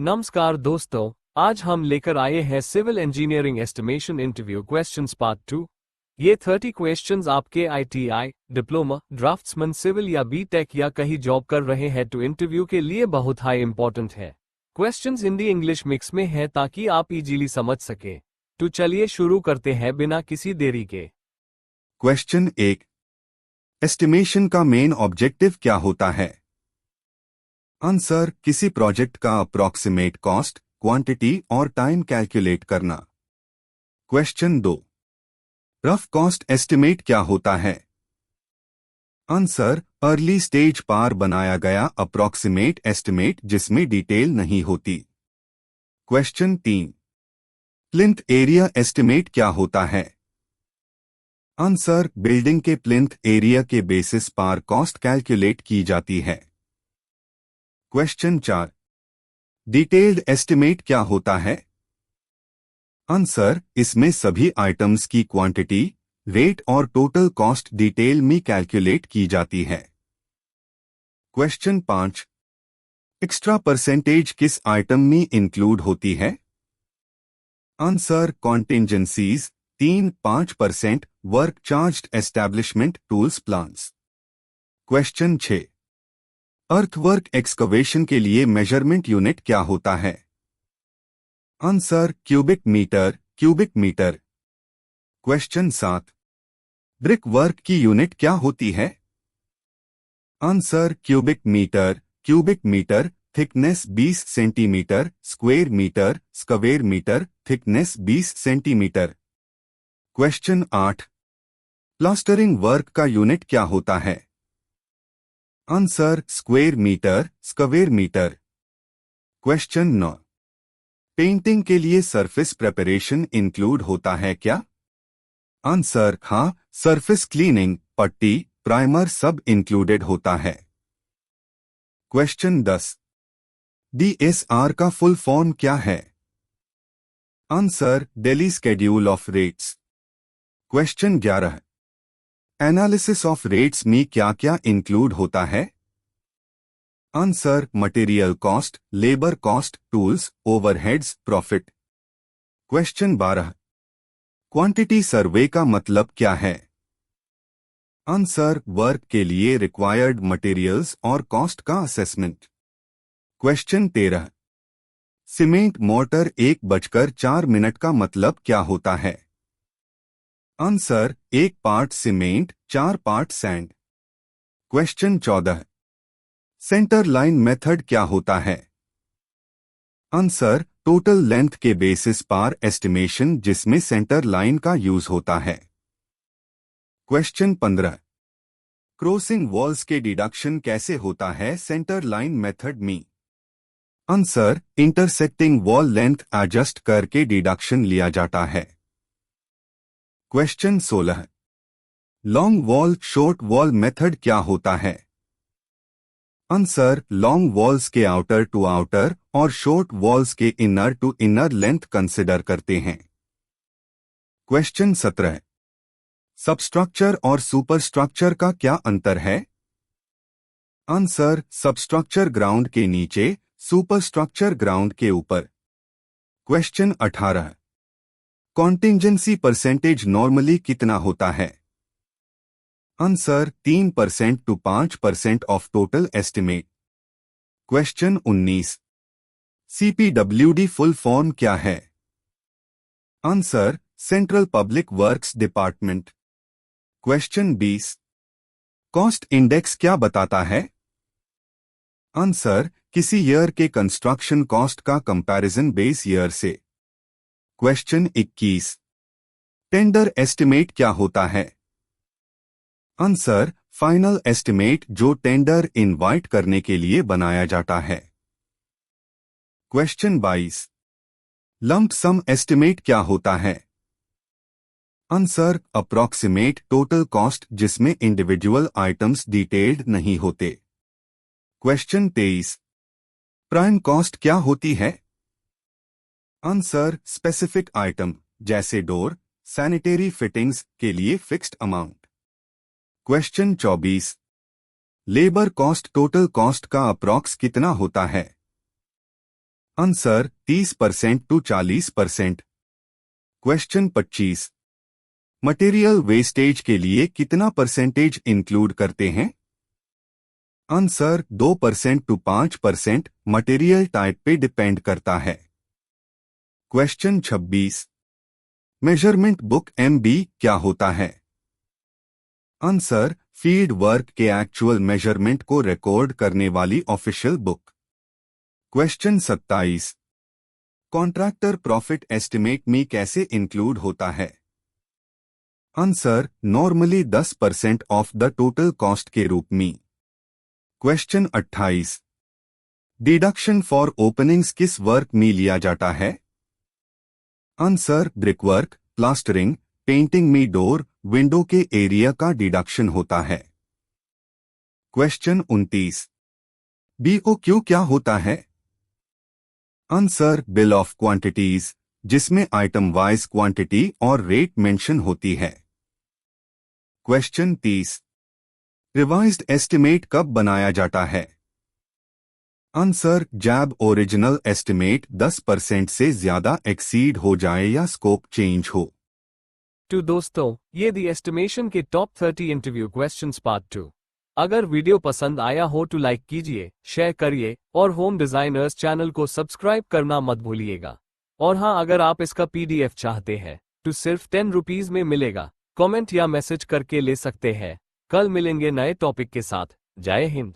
नमस्कार दोस्तों, आज हम लेकर आए हैं civil engineering estimation interview questions part 2। ये 30 क्वेश्चंस आपके आईटीआई, डिप्लोमा, ड्राफ्ट्समैन सिविल या बीटेक या कहीं जॉब कर रहे हैं तो इंटरव्यू के लिए बहुत हाई इंपॉर्टेंट है। क्वेश्चंस हिंदी इंग्लिश मिक्स में है ताकि आप इजीली समझ सके। तो चलिए शुरू करते हैं बिना किसी देरी के। क्वेश्चन 1। एस्टिमेशन का मेन ऑब्जेक्टिव क्या होता है? आंसर, किसी प्रोजेक्ट का अप्रॉक्सीमेट कॉस्ट, क्वांटिटी और टाइम कैलकुलेट करना। क्वेश्चन 2। रफ कॉस्ट एस्टिमेट क्या होता है? आंसर, अर्ली स्टेज पार बनाया गया अप्रॉक्सीमेट एस्टिमेट जिसमें डिटेल नहीं होती। क्वेश्चन 3। प्लिंथ एरिया एस्टिमेट क्या होता है? आंसर, बिल्डिंग के प्लिंथ एरिया के बेसिस पर कॉस्ट कैलकुलेट की जाती है। क्वेश्चन 4। डिटेल्ड एस्टिमेट क्या होता है? आंसर, इसमें सभी आइटम्स की क्वांटिटी, रेट और टोटल कॉस्ट डिटेल में कैलकुलेट की जाती है। क्वेश्चन 5। एक्स्ट्रा परसेंटेज किस आइटम में इंक्लूड होती है? Answer, contingencies 3-5%, work charged establishment tools plans. Question 6। Earthwork excavation के लिए मेजरमेंट यूनिट क्या होता है? Answer, cubic metre. Question 7। Brickwork की यूनिट क्या होती है? Answer, cubic metre, thickness 20 centimetre, square metre, thickness 20 centimetre. Question 8। Plastering work का यूनिट क्या होता है? Answer, square metre. Question 9। Painting के लिए सरफेस प्रिपरेशन इंक्लूड होता है क्या? आंसर, हाँ, सरफेस क्लीनिंग, पट्टी, प्राइमर सब इंक्लूडेड होता है। क्वेश्चन 10। डीएसआर का फुल फॉर्म क्या है? Answer, daily schedule of rates. Question 11। Analysis of rates में क्या क्या इंक्लूड होता है? Answer, material cost, labour cost, tools, overheads, profit. Question 12। Quantity survey का मतलब क्या है? आंसर, वर्क के लिए रिक्वायर्ड मटेरियल्स और कॉस्ट का असेसमेंट। क्वेश्चन 13। सीमेंट मोर्टर 1:04 का मतलब क्या होता है? Answer, 1 part cement 4 part sand. Question 14। Centre line method क्या होता है? आंसर, टोटल लेंथ के बेसिस पर एस्टिमेशन जिसमें सेंटर लाइन का यूज होता है। क्वेश्चन 15। क्रॉसिंग वॉल्स के डिडक्शन कैसे होता है सेंटर लाइन मेथड में? Answer, intersecting wall length adjust करके डिडक्शन लिया जाता है। Question 16। Long wall short wall method क्या होता है? आंसर, लॉन्ग वॉल्स के आउटर टू आउटर और शॉर्ट वॉल्स के inner to inner length consider करते हैं। क्वेश्चन 17। सबस्ट्रक्चर और सुपरस्ट्रक्चर का क्या अंतर है? आंसर, सबस्ट्रक्चर ग्राउंड के नीचे, सुपरस्ट्रक्चर ग्राउंड के ऊपर। क्वेश्चन 18। कॉन्टिंजेंसी परसेंटेज नॉर्मली कितना होता है? Answer, 3% to 5% of total estimate. Question 19। CPWD full form क्या है? Answer, central public works department. Question 20। Cost index क्या बताता है? आंसर, किसी ईयर के कंस्ट्रक्शन कॉस्ट का कंपैरिजन बेस ईयर से। क्वेश्चन 21। टेंडर एस्टिमेट क्या होता है? आंसर, फाइनल एस्टिमेट जो टेंडर इनवाइट करने के लिए बनाया जाता है। क्वेश्चन 22। लंप सम एस्टिमेट क्या होता है? आंसर, अप्रॉक्सीमेट टोटल कॉस्ट जिसमें इंडिविजुअल आइटम्स डिटेल्ड नहीं होते। क्वेश्चन 23। प्राइम कॉस्ट क्या होती है? आंसर, स्पेसिफिक आइटम जैसे डोर, सैनिटरी फिटिंग्स के लिए fixed amount. Question 24। Labour cost total cost का अप्रॉक्स कितना होता है? Answer 30% to 40%। Question 25। Material wastage के लिए कितना परसेंटेज इंक्लूड करते हैं? Answer 2% to 5%। मटेरियल टाइप पे डिपेंड करता है। क्वेश्चन 26। मेजरमेंट बुक MB क्या होता है? आंसर फील्ड वर्क के एक्चुअल मेजरमेंट को रिकॉर्ड करने वाली official book. Question 27। Contractor profit estimate में कैसे इंक्लूड होता है? Answer normally 10% of the total cost के रूप में। क्वेश्चन 28। डिडक्शन फॉर ओपनिंग्स किस वर्क में लिया जाता है? Answer brick work, plastering, painting में डोर, विंडो के एरिया का डिडक्शन होता है। क्वेश्चन 29। BOQ क्या होता है? आंसर बिल ऑफ क्वांटिटीज, जिसमें आइटम वाइज क्वांटिटी और रेट मेंशन होती है। क्वेश्चन 30। रिवाइज्ड एस्टिमेट कब बनाया जाता है? आंसर जब ओरिजिनल एस्टिमेट 10% से ज्यादा एक्सीड हो जाए या स्कोप चेंज हो। तो दोस्तों, ये दी एस्टिमेशन के टॉप 30 इंटरव्यू क्वेश्चंस पार्ट 2। अगर वीडियो पसंद आया हो तो लाइक कीजिए, शेयर करिए और होम डिजाइनर्स चैनल को सब्सक्राइब करना मत भूलिएगा। और हाँ, अगर आप इसका PDF चाहते हैं तो सिर्फ 10 रुपीज में मिलेगा। कमेंट या मैसेज करके ले सकते हैं। कल मिलेंगे नए टॉपिक के साथ। जय हिंद।